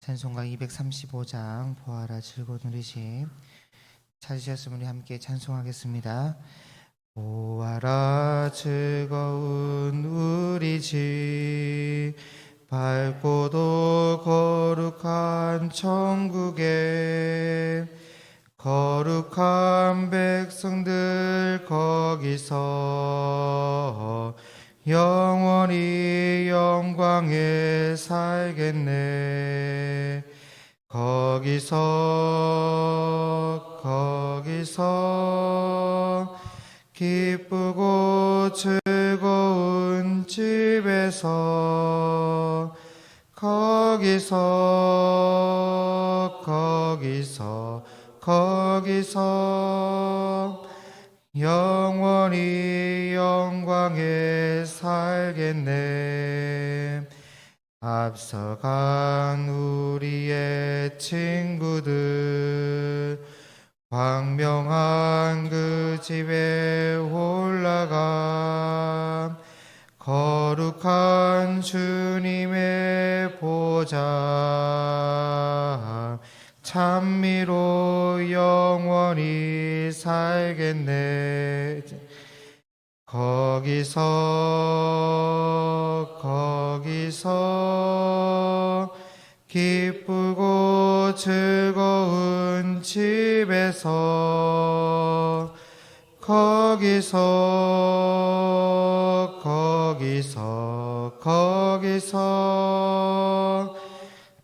찬송가 235장 보아라 즐거운 우리 집 찾으셨으면 우리 함께 찬송하겠습니다. 보아라 즐거운 우리 집 밝고도 거룩한 천국에 거룩한 백성들 거기서 영원히 영광에 살겠네. 거기서 기쁘고 즐거운 집에서 거기서 영원히 영광에 살겠네. 앞서간 우리의 친구들 광명한 그 집에 올라가 거룩한 주님의 보좌 찬미로 영원히 살겠네. 거기서 기쁘고 즐거운 집에서 거기서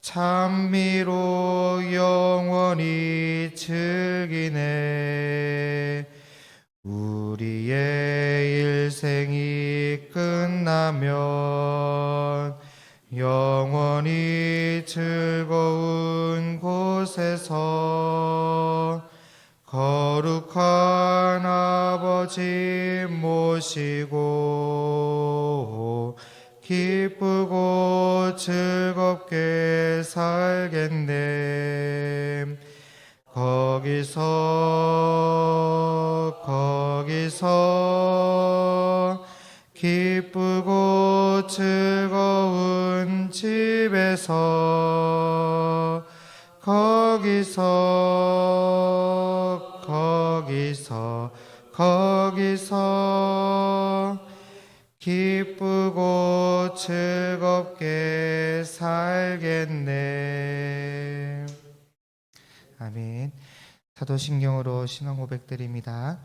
찬미로 영원히 즐기네. 우리의 일생이 끝나면 영원히 즐거운 곳에서 거룩한 아버지 모시고 기쁘고 즐겁게 살겠네. 거기서 기쁘고 즐거운 집에서 거기서 기쁘고 즐겁게 살겠네. 아멘. 사도신경으로 신앙 고백드립니다.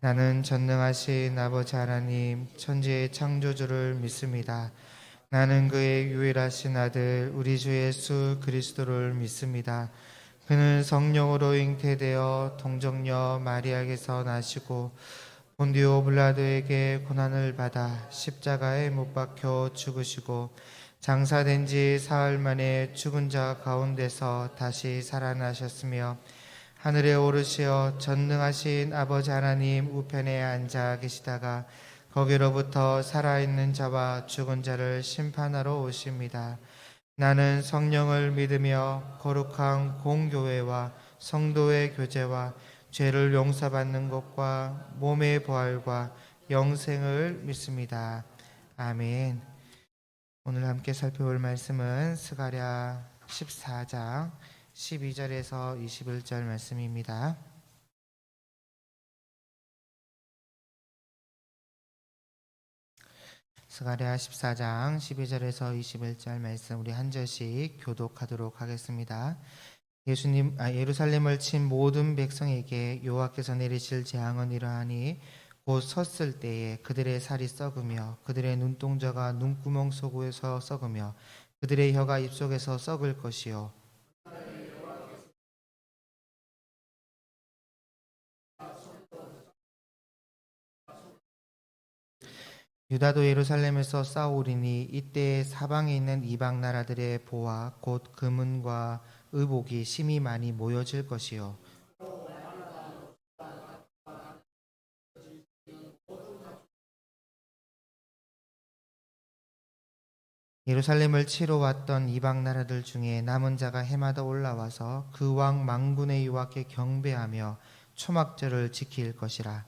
나는 전능하신 아버지 하나님 천지의 창조주를 믿습니다. 나는 그의 유일하신 아들 우리 주 예수 그리스도를 믿습니다. 그는 성령으로 잉태되어 동정녀 마리아에게서 나시고 본디오 빌라도에게 고난을 받아 십자가에 못 박혀 죽으시고 장사된 지 사흘 만에 죽은 자 가운데서 다시 살아나셨으며 하늘에 오르시어 전능하신 아버지 하나님 우편에 앉아 계시다가 거기로부터 살아있는 자와 죽은 자를 심판하러 오십니다. 나는 성령을 믿으며 거룩한 공교회와 성도의 교제와 죄를 용서받는 것과 몸의 부활과 영생을 믿습니다. 아멘. 오늘 함께 살펴볼 말씀은 스가랴 14장 12절에서 21절 말씀입니다. 스가랴 14장 12절에서 21절 말씀 우리 한 절씩 교독하도록 하겠습니다. 예루살렘을 친 모든 백성에게 여호와께서 내리실 재앙은 이러하니 곧 섰을 때에 그들의 살이 썩으며 그들의 눈동자가 눈구멍 속에서 썩으며 그들의 혀가 입속에서 썩을 것이요 유다도 예루살렘에서 싸우리니 이때 사방에 있는 이방 나라들의 보화 곧 금은과 의복이 심히 많이 모여질 것이요 예루살렘을 치러 왔던 이방 나라들 중에 남은 자가 해마다 올라와서 그 왕 망군의 여호와께 경배하며 초막절을 지킬 것이라.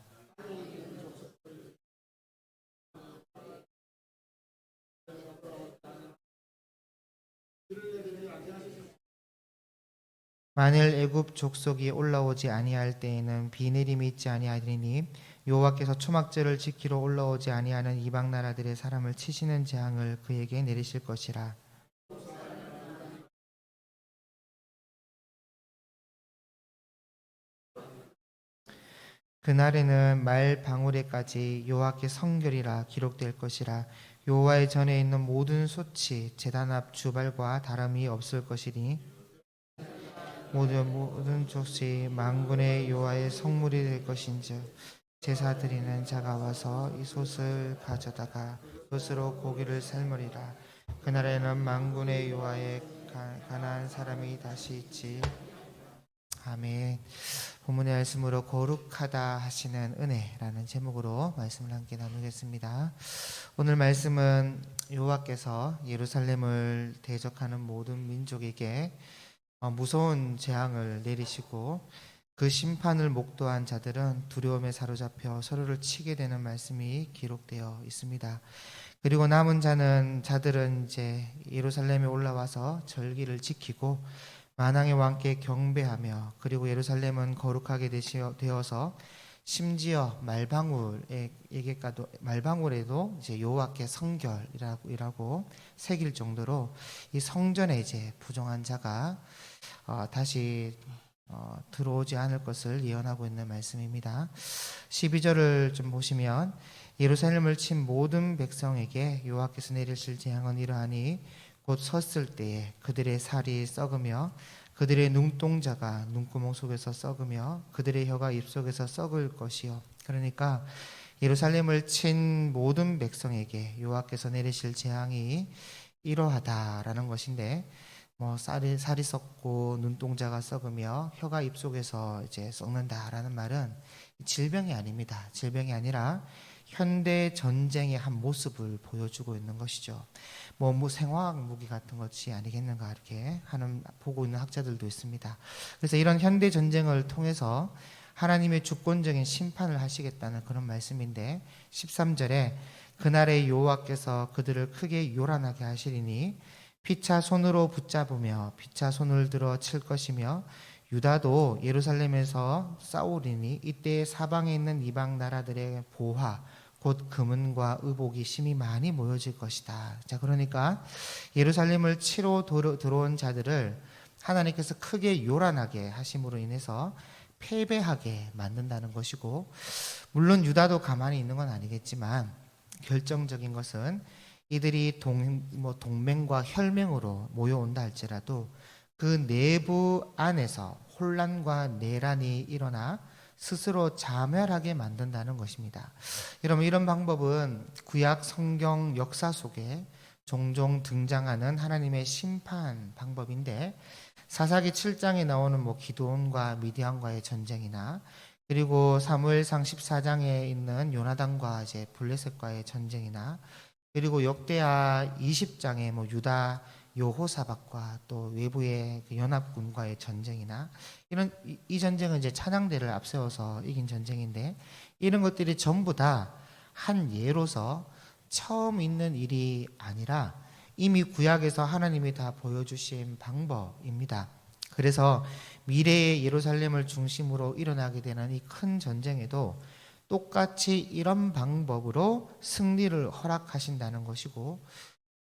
만일 애굽 족속이 올라오지 아니할 때에는 비 내림이 있지 아니하리니 여호와께서 초막절을 지키러 올라오지 아니하는 이방 나라들의 사람을 치시는 재앙을 그에게 내리실 것이라. 그날에는 말 방울에까지 여호와께 성결이라 기록될 것이라. 여호와의 전에 있는 모든 솥이 제단 앞 주발과 다름이 없을 것이니 모든 족속이 만군의 여호와의 성물이 될 것인즉 제사 드리는 자가 와서 이 솥을 가져다가 솥으로 고기를 삶으리라. 그날에는 만군의 여호와의 가난한 사람이 다시 있지. 아멘. 본문의 말씀으로 거룩하다 하시는 은혜라는 제목으로 말씀을 함께 나누겠습니다. 오늘 말씀은 여호와께서 예루살렘을 대적하는 모든 민족에게 무서운 재앙을 내리시고 그 심판을 목도한 자들은 두려움에 사로잡혀 서로를 치게 되는 말씀이 기록되어 있습니다. 그리고 남은 자들은 이제 예루살렘에 올라와서 절기를 지키고 만왕의 왕께 경배하며, 그리고 예루살렘은 거룩하게 되어서 심지어 말방울에도 이제 여호와께 성결이라고 새길 정도로 이 성전에 이제 부정한 자가 다시 들어오지 않을 것을 예언하고 있는 말씀입니다. 12절을 좀 보시면 예루살렘을 친 모든 백성에게 여호와께서 내리실 재앙은 이러하니 곧 섰을 때에 그들의 살이 썩으며 그들의 눈동자가 눈구멍 속에서 썩으며 그들의 혀가 입속에서 썩을 것이요. 그러니까 예루살렘을 친 모든 백성에게 여호와께서 내리실 재앙이 이러하다라는 것인데, 살이 썩고 눈동자가 썩으며 혀가 입속에서 이제 썩는다라는 말은 질병이 아닙니다. 질병이 아니라 현대 전쟁의 한 모습을 보여주고 있는 것이죠. 생화학 무기 같은 것이 아니겠는가 이렇게 보고 있는 학자들도 있습니다. 그래서 이런 현대 전쟁을 통해서 하나님의 주권적인 심판을 하시겠다는 그런 말씀인데, 13절에 그날에 여호와께서 그들을 크게 요란하게 하시리니 피차 손으로 붙잡으며 피차 손을 들어 칠 것이며 유다도 예루살렘에서 싸우리니 이때 사방에 있는 이방 나라들의 보화 곧 금은과 의복이 심히 많이 모여질 것이다. 자, 그러니까 예루살렘을 치러 들어온 자들을 하나님께서 크게 요란하게 하심으로 인해서 패배하게 만든다는 것이고, 물론 유다도 가만히 있는 건 아니겠지만 결정적인 것은 이들이 동맹과 혈맹으로 모여온다 할지라도 그 내부 안에서 혼란과 내란이 일어나 스스로 자멸하게 만든다는 것입니다. 여러분, 이런 방법은 구약 성경 역사 속에 종종 등장하는 하나님의 심판 방법인데, 사사기 7장에 나오는 기드온과 미디안과의 전쟁이나, 그리고 사무엘상 14장에 있는 요나단과 이제 블레셋과의 전쟁이나, 그리고 역대하 20장에 유다 여호사밧과 또 외부의 그 연합군과의 전쟁이나, 이 전쟁은 이제 찬양대를 앞세워서 이긴 전쟁인데, 이런 것들이 전부 다 한 예로서 처음 있는 일이 아니라 이미 구약에서 하나님이 다 보여주신 방법입니다. 그래서 미래의 예루살렘을 중심으로 일어나게 되는 이 큰 전쟁에도 똑같이 이런 방법으로 승리를 허락하신다는 것이고,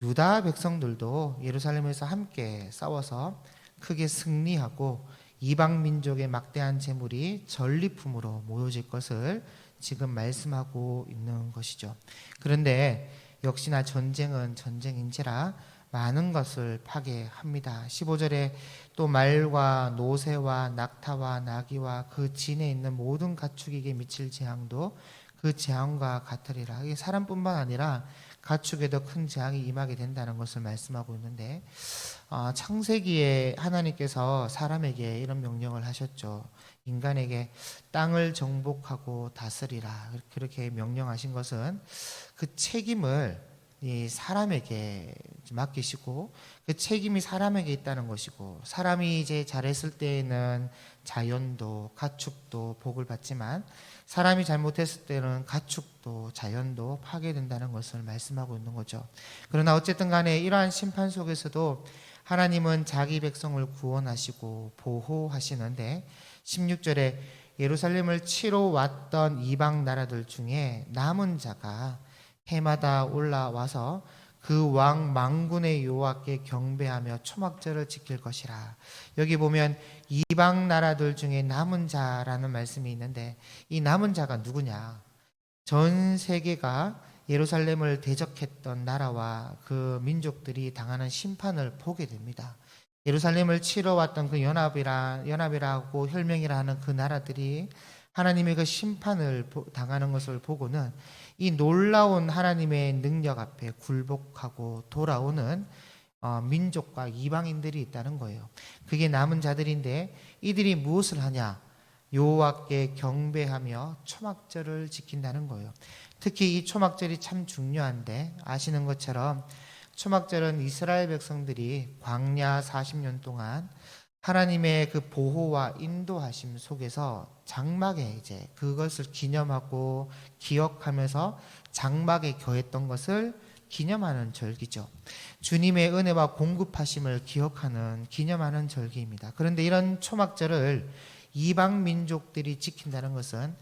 유다 백성들도 예루살렘에서 함께 싸워서 크게 승리하고 이방 민족의 막대한 재물이 전리품으로 모여질 것을 지금 말씀하고 있는 것이죠. 그런데 역시나 전쟁은 전쟁인지라 많은 것을 파괴합니다. 15절에 또 말과 노새와 낙타와 나귀와 그 진에 있는 모든 가축에게 미칠 재앙도 그 재앙과 같으리라. 이게 사람뿐만 아니라 가축에도 큰 재앙이 임하게 된다는 것을 말씀하고 있는데, 창세기에 하나님께서 사람에게 이런 명령을 하셨죠. 인간에게 땅을 정복하고 다스리라 그렇게 명령하신 것은 그 책임을 이 사람에게 맡기시고 그 책임이 사람에게 있다는 것이고, 사람이 이제 잘했을 때에는 자연도 가축도 복을 받지만 사람이 잘못했을 때는 가축도 자연도 파괴된다는 것을 말씀하고 있는 거죠. 그러나 어쨌든 간에 이러한 심판 속에서도 하나님은 자기 백성을 구원하시고 보호하시는데 16절에 예루살렘을 치러 왔던 이방 나라들 중에 남은 자가 해마다 올라와서 그 왕 망군의 여호와께 경배하며 초막절을 지킬 것이라. 여기 보면 이방 나라들 중에 남은 자라는 말씀이 있는데 이 남은 자가 누구냐? 전 세계가 예루살렘을 대적했던 나라와 그 민족들이 당하는 심판을 보게 됩니다. 예루살렘을 치러 왔던 그 연합이라고 혈맹이라 하는 그 나라들이 하나님의 그 심판을 당하는 것을 보고는 이 놀라운 하나님의 능력 앞에 굴복하고 돌아오는 민족과 이방인들이 있다는 거예요. 그게 남은 자들인데 이들이 무엇을 하냐? 여호와께 경배하며 초막절을 지킨다는 거예요. 특히 이 초막절이 참 중요한데 아시는 것처럼 초막절은 이스라엘 백성들이 광야 40년 동안 하나님의 그 보호와 인도하심 속에서 장막에 이제 그것을 기념하고 기억하면서 장막에 거했던 것을 기념하는 절기죠. 주님의 은혜와 공급하심을 기념하는 절기입니다. 그런데 이런 초막절을 이방 민족들이 지킨다는 것은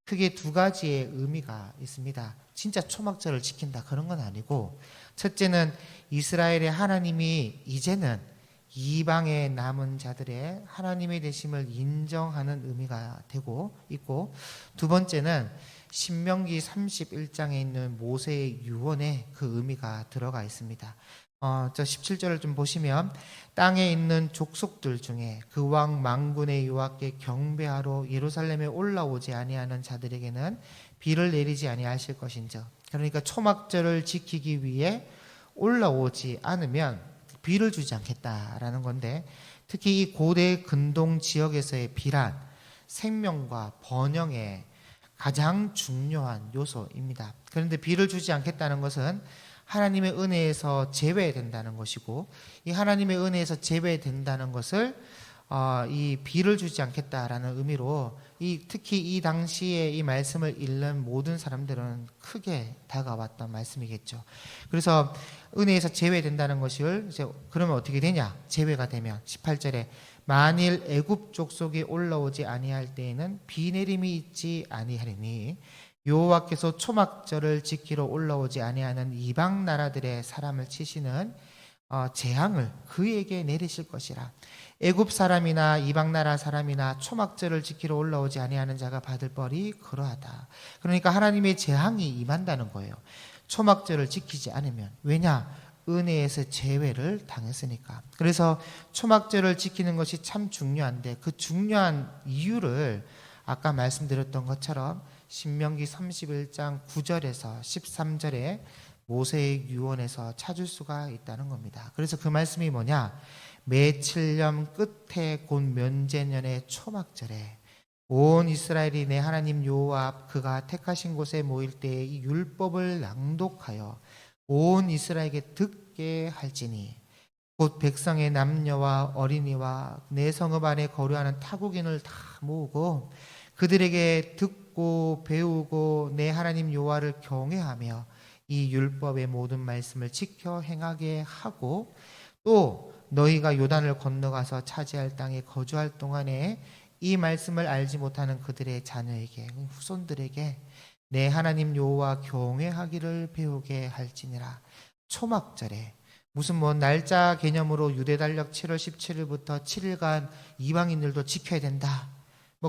크게 두 가지의 의미가 있습니다. 진짜 초막절을 지킨다 그런 건 아니고, 첫째는 이스라엘의 하나님이 이제는 이방의 남은 자들의 하나님의 되심을 인정하는 의미가 되고 있고, 두 번째는 신명기 31장에 있는 모세의 유언에 그 의미가 들어가 있습니다. 저 17절을 좀 보시면 땅에 있는 족속들 중에 그 왕 망군의 여호와께 경배하러 예루살렘에 올라오지 아니하는 자들에게는 비를 내리지 아니하실 것인즉, 그러니까 초막절을 지키기 위해 올라오지 않으면 비를 주지 않겠다라는 건데, 특히 이 고대 근동 지역에서의 비란 생명과 번영의 가장 중요한 요소입니다. 그런데 비를 주지 않겠다는 것은 하나님의 은혜에서 제외된다는 것이고, 이 하나님의 은혜에서 제외된다는 것을 이 비를 주지 않겠다라는 의미로 특히 이 당시에 이 말씀을 읽는 모든 사람들은 크게 다가왔던 말씀이겠죠. 그래서 은혜에서 제외된다는 것을 이제 그러면 어떻게 되냐? 제외가 되면 18절에 만일 애굽 족속이 올라오지 아니할 때에는 비 내림이 있지 아니하리니 여호와께서 초막절을 지키러 올라오지 아니하는 이방 나라들의 사람을 치시는 재앙을 그에게 내리실 것이라. 애굽 사람이나 이방 나라 사람이나 초막절을 지키러 올라오지 아니하는 자가 받을 벌이 그러하다. 그러니까 하나님의 재앙이 임한다는 거예요. 초막절을 지키지 않으면. 왜냐? 은혜에서 제외를 당했으니까. 그래서 초막절을 지키는 것이 참 중요한데 그 중요한 이유를 아까 말씀드렸던 것처럼 신명기 31장 9절에서 13절에 모세의 유언에서 찾을 수가 있다는 겁니다. 그래서 그 말씀이 뭐냐? 매 7년 끝에 곧 면제년의 초막절에 온 이스라엘이 내 하나님 여호와 앞 그가 택하신 곳에 모일 때에 이 율법을 낭독하여 온 이스라엘에게 듣게 할지니 곧 백성의 남녀와 어린이와 내 성읍 안에 거류하는 타국인을 다 모으고 그들에게 듣고 배우고 내 하나님 여호와를 경외하며 이 율법의 모든 말씀을 지켜 행하게 하고, 또 너희가 요단을 건너가서 차지할 땅에 거주할 동안에 이 말씀을 알지 못하는 그들의 자녀에게 후손들에게 내 하나님 여호와 경외하기를 배우게 할지니라. 초막절에 무슨 날짜 개념으로 유대 달력 7월 17일부터 7일간 이방인들도 지켜야 된다,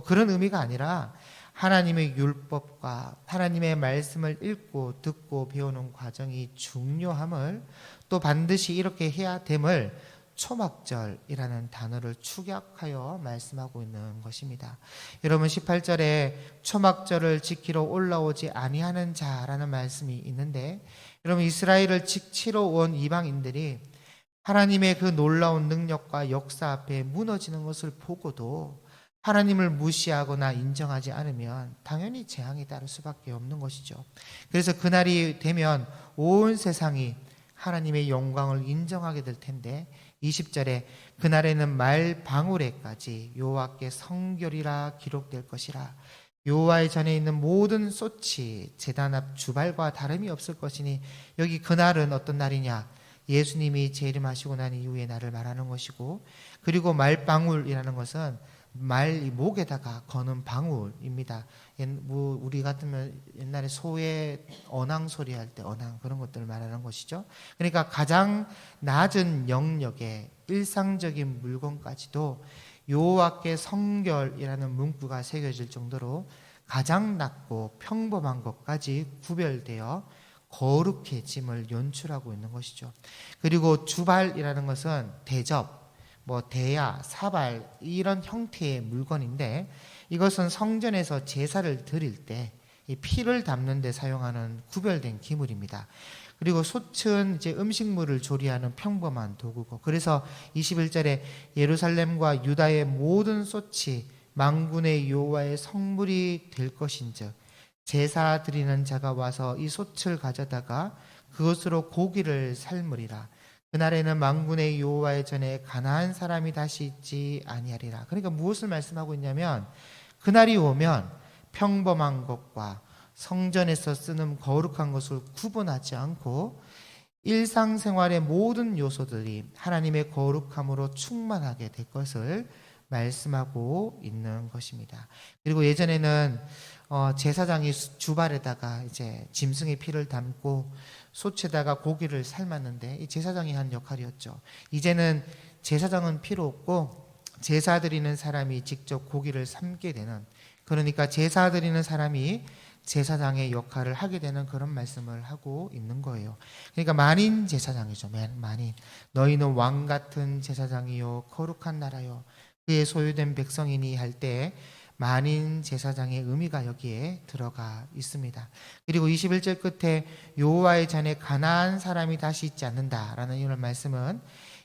그런 의미가 아니라 하나님의 율법과 하나님의 말씀을 읽고 듣고 배우는 과정이 중요함을, 또 반드시 이렇게 해야 됨을 초막절이라는 단어를 축약하여 말씀하고 있는 것입니다. 여러분 18절에 초막절을 지키러 올라오지 아니하는 자라는 말씀이 있는데, 여러분 이스라엘을 치러 온 이방인들이 하나님의 그 놀라운 능력과 역사 앞에 무너지는 것을 보고도 하나님을 무시하거나 인정하지 않으면 당연히 재앙이 따를 수밖에 없는 것이죠. 그래서 그날이 되면 온 세상이 하나님의 영광을 인정하게 될 텐데 20절에 그날에는 말 방울에까지 여호와께 성결이라 기록될 것이라. 여호와의 전에 있는 모든 솥이 제단 앞 주발과 다름이 없을 것이니, 여기 그날은 어떤 날이냐? 예수님이 재림하시고 난 이후의 날을 말하는 것이고, 그리고 말방울이라는 것은 말 목에다가 거는 방울입니다. 우리 같으면 옛날에 소의 언항 소리 할 때 언항, 그런 것들을 말하는 것이죠. 그러니까 가장 낮은 영역의 일상적인 물건까지도 여호와께 성결이라는 문구가 새겨질 정도로 가장 낮고 평범한 것까지 구별되어 거룩해짐을 연출하고 있는 것이죠. 그리고 주발이라는 것은 대접, 대야, 사발, 이런 형태의 물건인데, 이것은 성전에서 제사를 드릴 때 이 피를 담는 데 사용하는 구별된 기물입니다. 그리고 솥은 이제 음식물을 조리하는 평범한 도구고, 그래서 21절에 예루살렘과 유다의 모든 솥이 만군의 여호와의 성물이 될 것인즉 제사 드리는 자가 와서 이 솥을 가져다가 그것으로 고기를 삶으리라. 그날에는 만군의 여호와의 전에 가나안 사람이 다시 있지 아니하리라. 그러니까 무엇을 말씀하고 있냐면, 그날이 오면 평범한 것과 성전에서 쓰는 거룩한 것을 구분하지 않고 일상생활의 모든 요소들이 하나님의 거룩함으로 충만하게 될 것을 말씀하고 있는 것입니다. 그리고 예전에는 제사장이 주발에다가 이제 짐승의 피를 담고 솥에다가 고기를 삶았는데, 이 제사장이 한 역할이었죠. 이제는 제사장은 필요 없고 제사 드리는 사람이 직접 고기를 삶게 되는, 그러니까 제사 드리는 사람이 제사장의 역할을 하게 되는 그런 말씀을 하고 있는 거예요. 그러니까 만인 제사장이죠. 만인. 너희는 왕 같은 제사장이요 거룩한 나라요 그의 소유된 백성이니 할 때 만인 제사장의 의미가 여기에 들어가 있습니다. 그리고 21절 끝에 여호와의 전에 가나안 사람이 다시 있지 않는다라는 이런 말씀은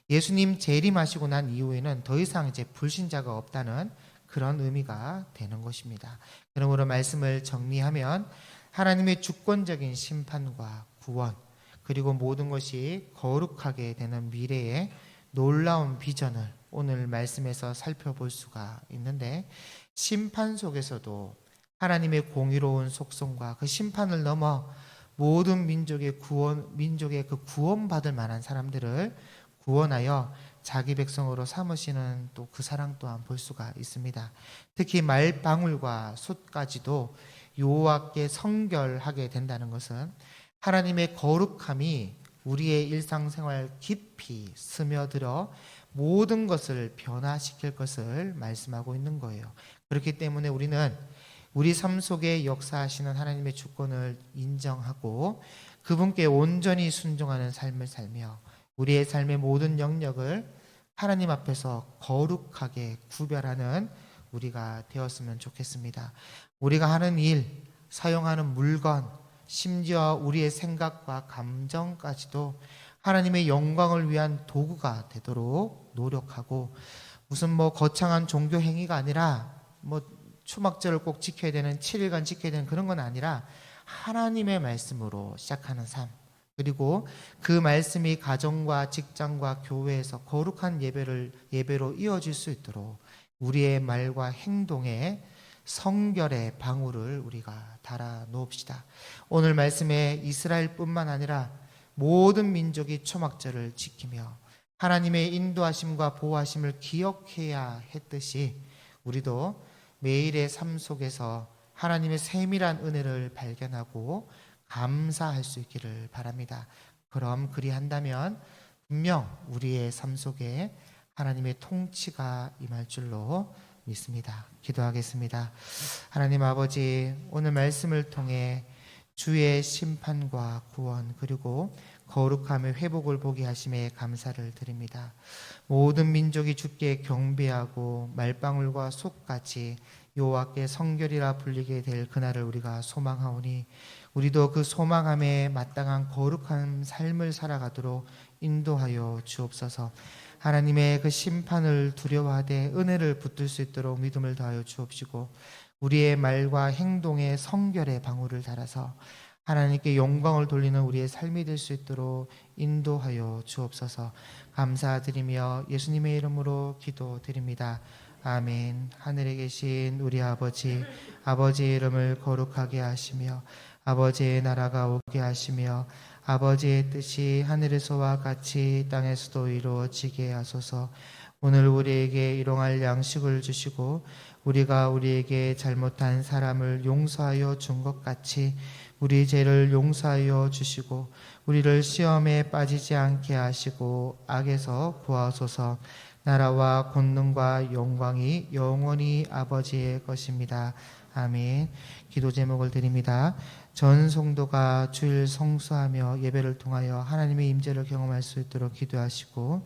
예수님 재림하시고 난 이후에는 더 이상 이제 불신자가 없다는 그런 의미가 되는 것입니다. 그러므로 말씀을 정리하면 하나님의 주권적인 심판과 구원, 그리고 모든 것이 거룩하게 되는 미래의 놀라운 비전을 오늘 말씀에서 살펴볼 수가 있는데, 심판 속에서도 하나님의 공의로운 속성과 그 심판을 넘어 모든 민족의 그 구원받을 만한 사람들을 구원하여 자기 백성으로 삼으시는 또 그 사랑 또한 볼 수가 있습니다. 특히 말방울과 솥까지도 여호와께 성결하게 된다는 것은 하나님의 거룩함이 우리의 일상생활 깊이 스며들어 모든 것을 변화시킬 것을 말씀하고 있는 거예요. 그렇기 때문에 우리는 우리 삶 속에 역사하시는 하나님의 주권을 인정하고 그분께 온전히 순종하는 삶을 살며 우리의 삶의 모든 영역을 하나님 앞에서 거룩하게 구별하는 우리가 되었으면 좋겠습니다. 우리가 하는 일, 사용하는 물건, 심지어 우리의 생각과 감정까지도 하나님의 영광을 위한 도구가 되도록 노력하고, 무슨 거창한 종교 행위가 아니라 초막절을 꼭 지켜야 되는 7일간 지켜야 되는 그런 건 아니라 하나님의 말씀으로 시작하는 삶, 그리고 그 말씀이 가정과 직장과 교회에서 거룩한 예배로 이어질 수 있도록 우리의 말과 행동에 성결의 방울을 우리가 달아 놓읍시다. 오늘 말씀에 이스라엘뿐만 아니라 모든 민족이 초막절을 지키며 하나님의 인도하심과 보호하심을 기억해야 했듯이 우리도 매일의 삶 속에서 하나님의 세밀한 은혜를 발견하고 감사할 수 있기를 바랍니다. 그럼 그리한다면 분명 우리의 삶 속에 하나님의 통치가 임할 줄로 믿습니다. 기도하겠습니다. 하나님 아버지, 오늘 말씀을 통해 주의 심판과 구원 그리고 거룩함의 회복을 보게 하심에 감사를 드립니다. 모든 민족이 주께 경배하고 말방울과 솥같이 여호와께 성결이라 불리게 될 그날을 우리가 소망하오니 우리도 그 소망함에 마땅한 거룩한 삶을 살아가도록 인도하여 주옵소서. 하나님의 그 심판을 두려워하되 은혜를 붙들 수 있도록 믿음을 더하여 주옵시고 우리의 말과 행동에 성결의 방울을 달아서 하나님께 영광을 돌리는 우리의 삶이 될 수 있도록 인도하여 주옵소서. 감사드리며 예수님의 이름으로 기도드립니다. 아멘. 하늘에 계신 우리 아버지, 아버지의 이름을 거룩하게 하시며 아버지의 나라가 오게 하시며 아버지의 뜻이 하늘에서와 같이 땅에서도 이루어지게 하소서. 오늘 우리에게 일용할 양식을 주시고 우리가 우리에게 잘못한 사람을 용서하여 준 것 같이 우리 죄를 용서하여 주시고 우리를 시험에 빠지지 않게 하시고 악에서 구하소서. 나라와 권능과 영광이 영원히 아버지의 것입니다. 아멘. 기도 제목을 드립니다. 전 성도가 주일 성수하며 예배를 통하여 하나님의 임재를 경험할 수 있도록 기도하시고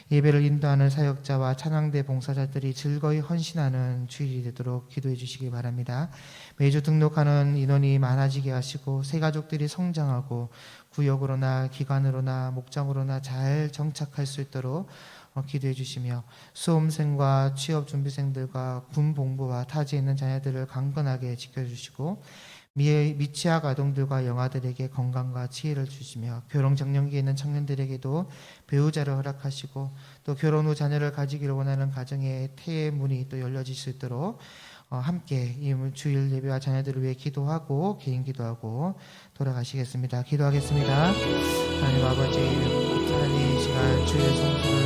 예배를 인도하는 사역자와 찬양대 봉사자들이 즐거이 헌신하는 주일이 되도록 기도해 주시기 바랍니다. 매주 등록하는 인원이 많아지게 하시고 새 가족들이 성장하고 구역으로나 기관으로나 목장으로나 잘 정착할 수 있도록 기도해 주시며 수험생과 취업준비생들과 군복무와 타지에 있는 자녀들을 강건하게 지켜주시고 미취학 아동들과 영아들에게 건강과 지혜를 주시며 결혼정년기에 있는 청년들에게도 배우자를 허락하시고 또 결혼 후 자녀를 가지기를 원하는 가정의 태의 문이 또 열려질 수 있도록 함께 이 주일 예배와 자녀들을 위해 기도하고 개인 기도하고 돌아가시겠습니다. 기도하겠습니다. 하나님 아버지, 하나님 이 시간 주일 성수